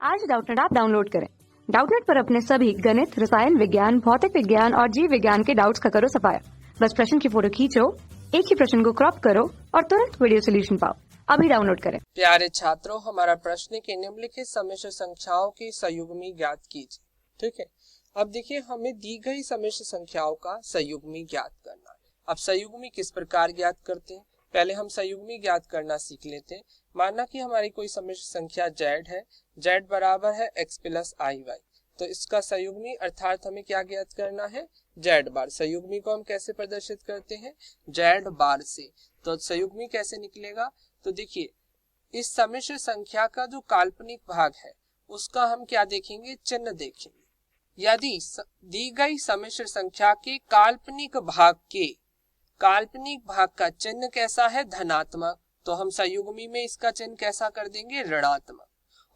आज Doubtnut app download करें। Doubtnut पर अपने सभी गणित, रसायन विज्ञान, भौतिक विज्ञान और जीव विज्ञान के डाउट्स का करो सफाया। बस प्रश्न की फोटो खींचो, एक ही प्रश्न को क्रॉप करो और तुरंत वीडियो सोल्यूशन पाओ। अभी डाउनलोड करें। प्यारे छात्रों, हमारा प्रश्न है कि निम्नलिखित सम्मिश्र संख्याओं की संयुग्मी ज्ञात कीजिए। ठीक है, अब देखिए हमें दी गई सम्मिश्र संख्याओं का संयुग्मी ज्ञात करना है। अब संयुग्मी किस प्रकार ज्ञात करते हैं, पहले हम संयुग्मी ज्ञात करना सीख लेते हैं। माना कि हमारी कोई सम्मिश्र संख्या z है, z बराबर है x प्लस आई वाई, तो इसका संयुग्मी अर्थात हमें क्या ज्ञात करना है, z बार। संयुग्मी को हम कैसे प्रदर्शित करते हैं, z बार से। तो संयुग्मी कैसे निकलेगा, तो देखिए इस सम्मिश्र संख्या का जो काल्पनिक भाग है उसका हम क्या देखेंगे, चिन्ह देखेंगे। यदि दी गई सम्मिश्र संख्या के काल्पनिक भाग का चिन्ह कैसा है, धनात्मक, तो हम संयुग्मी में इसका चिन्ह कैसा कर देंगे, ऋणात्मक।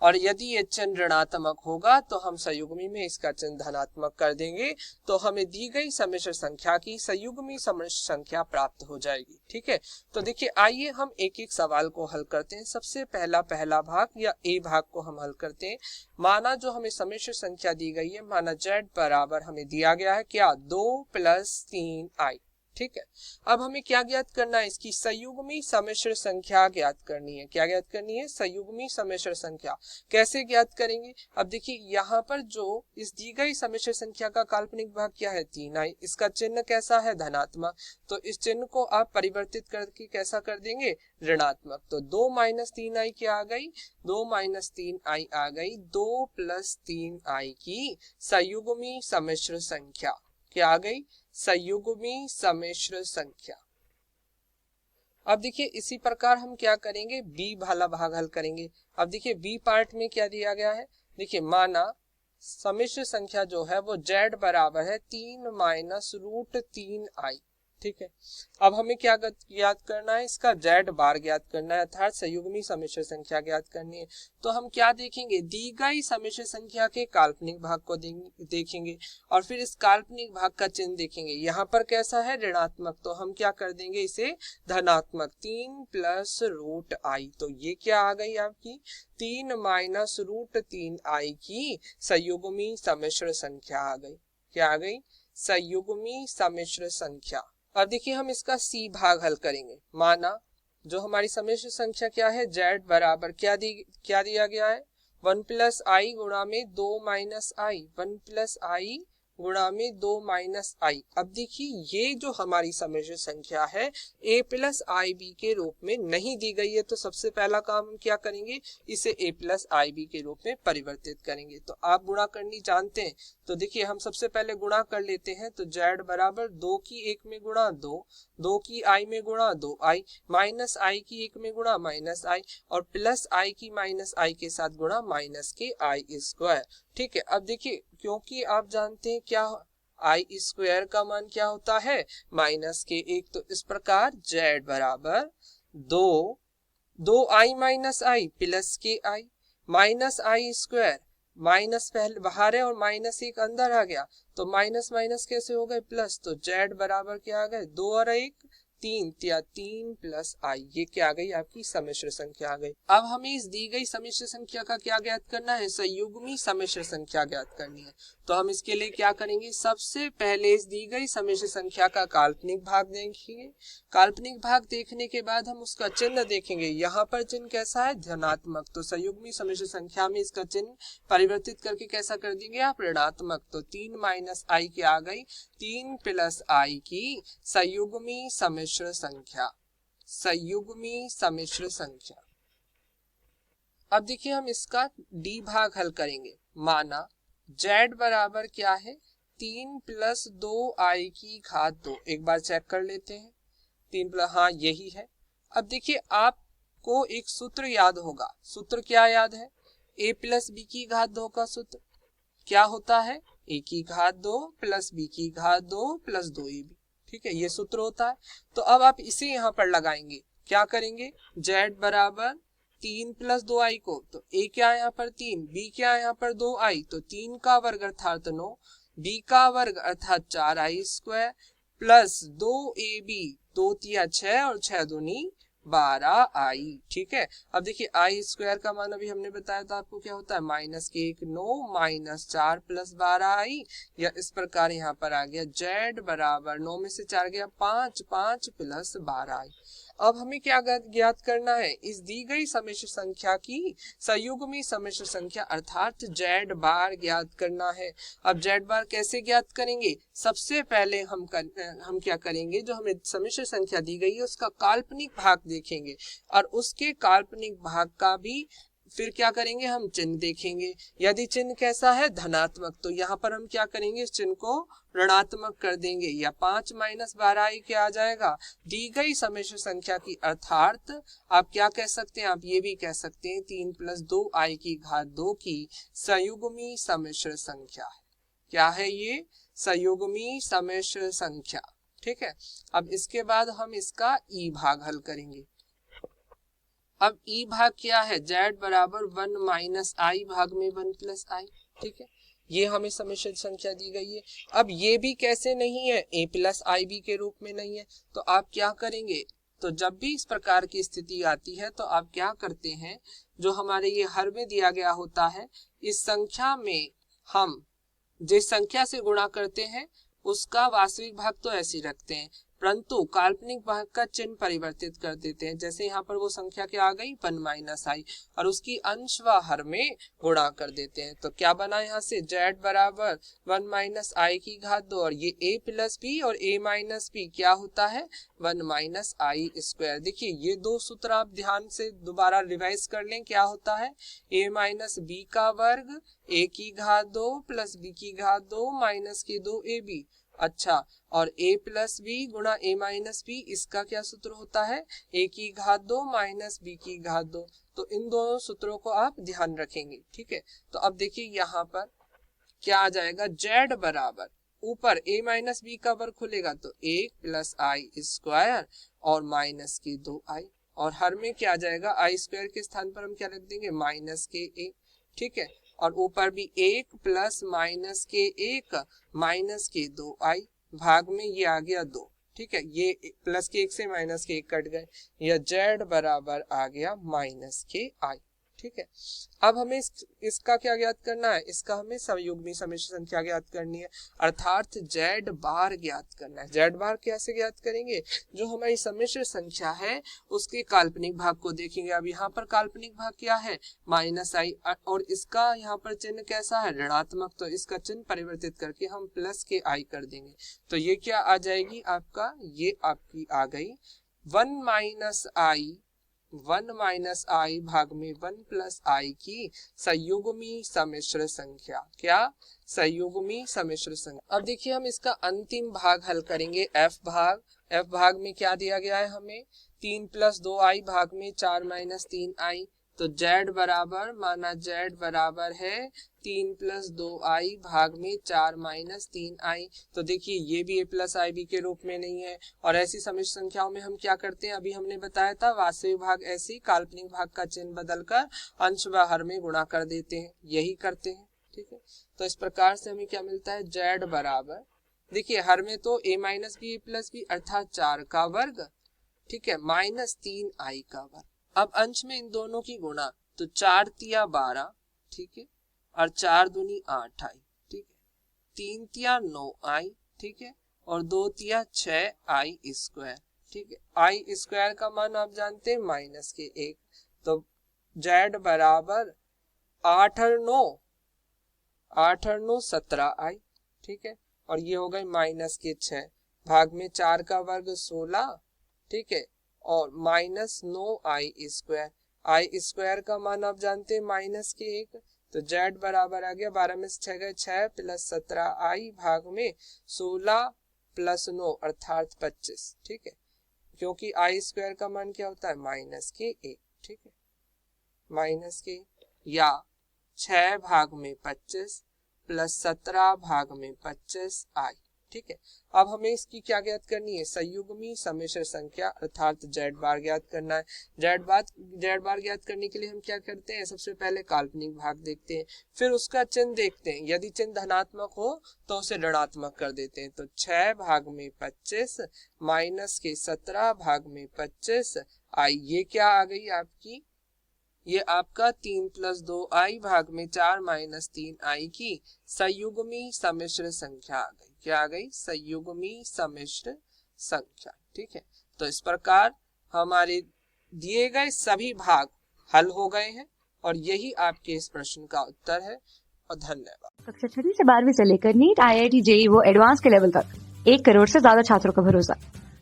और यदि ये चिन्ह ऋणात्मक होगा तो हम संयुग्मी में इसका चिन्ह धनात्मक कर देंगे, तो हमें दी गई सम्मिश्र संख्या की संयुग्मी सम्मिश्र संख्या प्राप्त हो जाएगी। ठीक है, तो देखिए आइए हम एक एक सवाल को हल करते हैं। सबसे पहला भाग या ए भाग को हम हल करते हैं। माना जो हमें सम्मिश्र संख्या दी गई है, माना z बराबर हमें दिया गया है क्या, 2 + 3i। ठीक है, अब हमें क्या ज्ञात करना है, इसकी संयुग्मी सम्मिश्र संख्या ज्ञात करनी है। क्या ज्ञात करनी है, संयुग्मी सम्मिश्र संख्या। कैसे ज्ञात करेंगे, अब देखिए यहाँ पर जो इस दी गई सम्मिश्र संख्या का काल्पनिक भाग क्या है, 3i, इसका चिन्ह कैसा है, धनात्मक, तो इस चिन्ह को आप परिवर्तित करके कैसा कर देंगे, ऋणात्मक। तो 2 - 3i क्या आ गई, 2 - 3i आ गई, 2 + 3i की संयुग्मी सम्मिश्र संख्या क्या आ गई, संयुग्मी सम्मिश्र संख्या। अब देखिए इसी प्रकार हम क्या करेंगे, बी वाला भाग हल करेंगे। अब देखिए बी पार्ट में क्या दिया गया है, देखिए माना सम्मिश्र संख्या जो है वो z बराबर है 3 - √3i। ठीक है, अब हमें क्या ज्ञात करना है, इसका z बार ज्ञात करना है, अर्थात संयुग्मी सम्मिश्र संख्या ज्ञात करनी है। तो हम क्या देखेंगे, दी गई सम्मिश्र संख्या के काल्पनिक भाग को देखेंगे और फिर इस काल्पनिक भाग का चिन्ह देखेंगे। यहाँ पर कैसा है, ऋणात्मक, तो हम क्या कर देंगे इसे धनात्मक, 3 + √i। तो ये क्या आ गई आपकी, 3 - √3i की संयुग्मी सम्मिश्र संख्या आ गई। क्या आ गई, संयुग्मी सम्मिश्र संख्या। अब देखिए हम इसका सी भाग हल करेंगे। माना जो हमारी सम्मिश्र संख्या क्या है, z बराबर क्या दिया गया है, 1 + i गुणा में 2 - i, 1 + i गुणा में 2 - i। अब देखिए ये जो हमारी सम्मिश्र संख्या है a + ib के रूप में नहीं दी गई है, तो सबसे पहला काम हम क्या करेंगे, इसे a + ib के रूप में परिवर्तित करेंगे। तो आप गुणा करनी जानते हैं, तो देखिए हम सबसे पहले गुणा कर लेते हैं। तो z बराबर 2 की 1 में गुणा 2, 2 की i में गुणा 2i, माइनस i की 1 में गुणा -i और प्लस i की -i के साथ गुणा -i²। ठीक है, अब देखिए क्योंकि आप जानते हैं क्या i² का मान क्या होता है, -1, तो इस प्रकार z बराबर 2i - i प्लस के i -i², माइनस पहले बाहर है और -1 अंदर आ गया, तो माइनस माइनस कैसे हो गए, प्लस। तो z बराबर क्या आ गए, 2 और 1 3 या 3 + i। ये क्या आ गई, आपकी सम्मिश्र संख्या आ गई। अब हमें इस दी गई सम्मिश्र संख्या का क्या ज्ञात करना है, संयुग्मी सम्मिश्र संख्या ज्ञात करनी है। तो हम इसके लिए क्या करेंगे, सबसे पहले इस दी गई सम्मिश्र संख्या का काल्पनिक भाग देखेंगे। काल्पनिक भाग देखने के बाद हम उसका चिन्ह देखेंगे। यहाँ पर चिन्ह कैसा है, धनात्मक, तो संयुग्मी सम्मिश्र संख्या में इसका चिन्ह परिवर्तित करके कैसा कर देंगे आप, ऋणात्मक। तो 3 - i क्या आ गई, 3 + i की संयुग्मी सम्मिश्र संख्या, संयुग्मी सम्मिश्र संख्या। अब देखिए हम इसका डी भाग हल करेंगे। माना z बराबर क्या है, 3 + 2i की घात 2। एक बार चेक कर लेते हैं, 3 + हाँ यही है। अब देखिए आपको एक सूत्र याद होगा, सूत्र क्या याद है, a + b की घात 2 का सूत्र क्या होता है, a की घात 2 + b की घात 2 + 2ab। ठीक है, ये सूत्र होता है। तो अब आप इसे यहाँ पर लगाएंगे, क्या करेंगे, z बराबर 3 + 2i को, तो a क्या है यहाँ पर 3, b क्या है यहाँ पर 2i, तो 3 का वर्ग अर्थात 9, b का वर्ग अर्थात 4i² प्लस 2ab, 2 × 6 और 6 दूनी 12i। ठीक है, अब देखिए आई स्क्वायर का मान अभी हमने बताया था आपको क्या होता है, माइनस के 1 9 माइनस 4 प्लस 12i, या इस प्रकार यहाँ पर आ गया z बराबर 9 में से 4 गया 5, 5 प्लस 12i। अब हमें क्या ज्ञात करना है, इस दी गई सम्मिश्र संख्या की संयुग्मी सम्मिश्र संख्या अर्थात z बार ज्ञात करना है। अब z बार कैसे ज्ञात करेंगे, सबसे पहले हम क्या करेंगे, जो हमें सम्मिश्र संख्या दी गई है उसका काल्पनिक भाग देखेंगे और उसके काल्पनिक भाग का भी फिर क्या करेंगे, हम चिन्ह देखेंगे। यदि चिन्ह कैसा है, धनात्मक, तो यहाँ पर हम क्या करेंगे, इस चिन्ह को ऋणात्मक कर देंगे, या 5 माइनस 12i क्या आ जाएगा, दी गई सम्मिश्र संख्या की अर्थात आप क्या कह सकते हैं, आप ये भी कह सकते हैं 3 प्लस 2i की घात 2 की संयुग्मी सम्मिश्र संख्या है। क्या है ये, संयुग्मी सम्मिश्र संख्या। ठीक है, अब इसके बाद हम इसका ई भाग हल करेंगे। अब ई भाग क्या है, z बराबर 1 माइनस आई भाग में 1 प्लस आई। ठीक है, ये हमें सम्मिश्र संख्या दी गई है। अब ये भी कैसे नहीं है, a प्लस आई बी के रूप में नहीं है, तो आप क्या करेंगे, तो जब भी इस प्रकार की स्थिति आती है तो आप क्या करते हैं, जो हमारे ये हर में दिया गया होता है, इस संख्या में हम जिस संख्या से गुणा करते हैं उसका वास्तविक भाग तो ऐसे ही रखते हैं, परंतु काल्पनिक भाग का चिन्ह परिवर्तित कर देते हैं। जैसे यहाँ पर वो संख्या क्या आ गई, 1 माइनस आई, और उसकी अंश व हर में गुणा कर देते हैं। तो क्या बना यहाँ से, z बराबर 1 माइनस आई की घात 2, और ये a प्लस बी और a माइनस बी क्या होता है, 1 माइनस आई स्क्वायर। देखिए ये दो सूत्र आप ध्यान से दोबारा रिवाइज कर लें, क्या होता है, a माइनस बी का वर्ग a की घात 2 प्लस b की घात 2 माइनस के 2ab। अच्छा, और a प्लस बी गुणा a माइनस बी, इसका क्या सूत्र होता है, a की घात 2 माइनस b की घात 2। तो इन दोनों सूत्रों को आप ध्यान रखेंगे। ठीक है, तो अब देखिए यहाँ पर क्या आ जाएगा, z बराबर ऊपर a माइनस बी का वर्ग खुलेगा तो 1 प्लस आई स्क्वायर और माइनस के 2i, और हर में क्या आ जाएगा, आई स्क्वायर के स्थान पर हम क्या रख देंगे, माइनस के 1। ठीक है, और ऊपर भी 1 प्लस माइनस के 1 माइनस के 2i, भाग में ये आ गया 2। ठीक है, ये प्लस के 1 से माइनस के 1 कट गए, या z बराबर आ गया माइनस के i। ठीक है, अब हमें इसका क्या ज्ञात करना है, इसका हमें संयुग्मी सम्मिश्र संख्या ज्ञात करनी है, अर्थात z बार ज्ञात करना है। z बार कैसे ज्ञात करेंगे, जो हमारी सम्मिश्र संख्या है उसके काल्पनिक भाग को देखेंगे। अब यहाँ पर काल्पनिक भाग क्या है, माइनस आई, और इसका यहाँ पर चिन्ह कैसा है, ऋणात्मक, तो इसका चिन्ह परिवर्तित करके हम प्लस के आई कर देंगे। तो ये क्या आ जाएगी आपका, ये आपकी आ गई 1 माइनस आई भाग में 1 प्लस आई की संयुग्मी सम्मिश्र संख्या। क्या, संयुग्मी सम्मिश्र संख्या। अब देखिए हम इसका अंतिम भाग हल करेंगे, f भाग। f भाग में क्या दिया गया है हमें, 3 प्लस 2i भाग में 4 माइनस 3i। तो z बराबर, माना z बराबर है 3 प्लस 2i भाग में 4 माइनस 3i। तो देखिए ये भी a प्लस आई बी के रूप में नहीं है, और ऐसी सम्मिश्र संख्याओं में हम क्या करते हैं, अभी हमने बताया था, वास्तविक भाग ऐसे काल्पनिक भाग का चिन्ह बदलकर अंश व हर में गुणा कर देते हैं, यही करते हैं। ठीक है, तो इस प्रकार से हमें क्या मिलता है, z बराबर, देखिए हर में तो a minus b plus b अर्थात 4 का वर्ग, ठीक है, माइनस 3i का वर्ग। अब अंश में इन दोनों की गुणा, तो 4 तिया 12, ठीक है, और 4 दूनी 8 आई, ठीक है, 3 तिया 9 आई, ठीक है, और 2 तिया 6 आई स्क्वायर। ठीक है, आई स्क्वायर का मान आप जानते हैं माइनस के 1, तो z बराबर 8 और 9 17 आई। ठीक है, और ये हो गए माइनस के 6 भाग में 4 का वर्ग 16, ठीक है, और माइनस 9 आई स्क्वायर। आई स्क्वायर का मान आप जानते हैं माइनस के 1, तो z बराबर आ गया 12 में से 6 गए 6 प्लस 17 आई भाग में 16 प्लस 9 अर्थात 25। ठीक है, क्योंकि आई स्क्वायर का मान क्या होता है, माइनस के 1। ठीक है, माइनस के, या 6 भाग में 25 प्लस 17 भाग में 25 आई। ठीक है, अब हमें इसकी क्या ज्ञात करनी है, संयुग्मी सम्मिश्र संख्या अर्थात z बार ज्ञात करना है। z बार ज्ञात करने के लिए हम क्या करते हैं, सबसे पहले काल्पनिक भाग देखते हैं, फिर उसका चिन्ह देखते हैं, यदि चिन्ह धनात्मक हो तो उसे ऋणात्मक कर देते हैं। तो 6 भाग में 25 माइनस के 17 भाग में 25 आई, ये क्या आ गई आपकी, ये आपका 3 + 2i भाग में 4 - 3i की संयुग्मी सम्मिश्र संख्या आ गई। क्या आ गई, संयुग्मी सम्मिश्र संख्या। ठीक है, तो इस प्रकार हमारे दिए गए सभी भाग हल हो गए हैं और यही आपके इस प्रश्न का उत्तर है। और धन्यवाद। कक्षा 6वीं से 12वीं से लेकर नीट, IIT, JEE वो एडवांस के लेवल तक 1 करोड़ से ज्यादा छात्रों का भरोसा।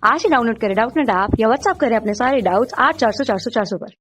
आज ही डाउनलोड करें डाउटनेट ऐप या व्हाट्सएप करें अपने सारे डाउट्स 8400 400 400 पर।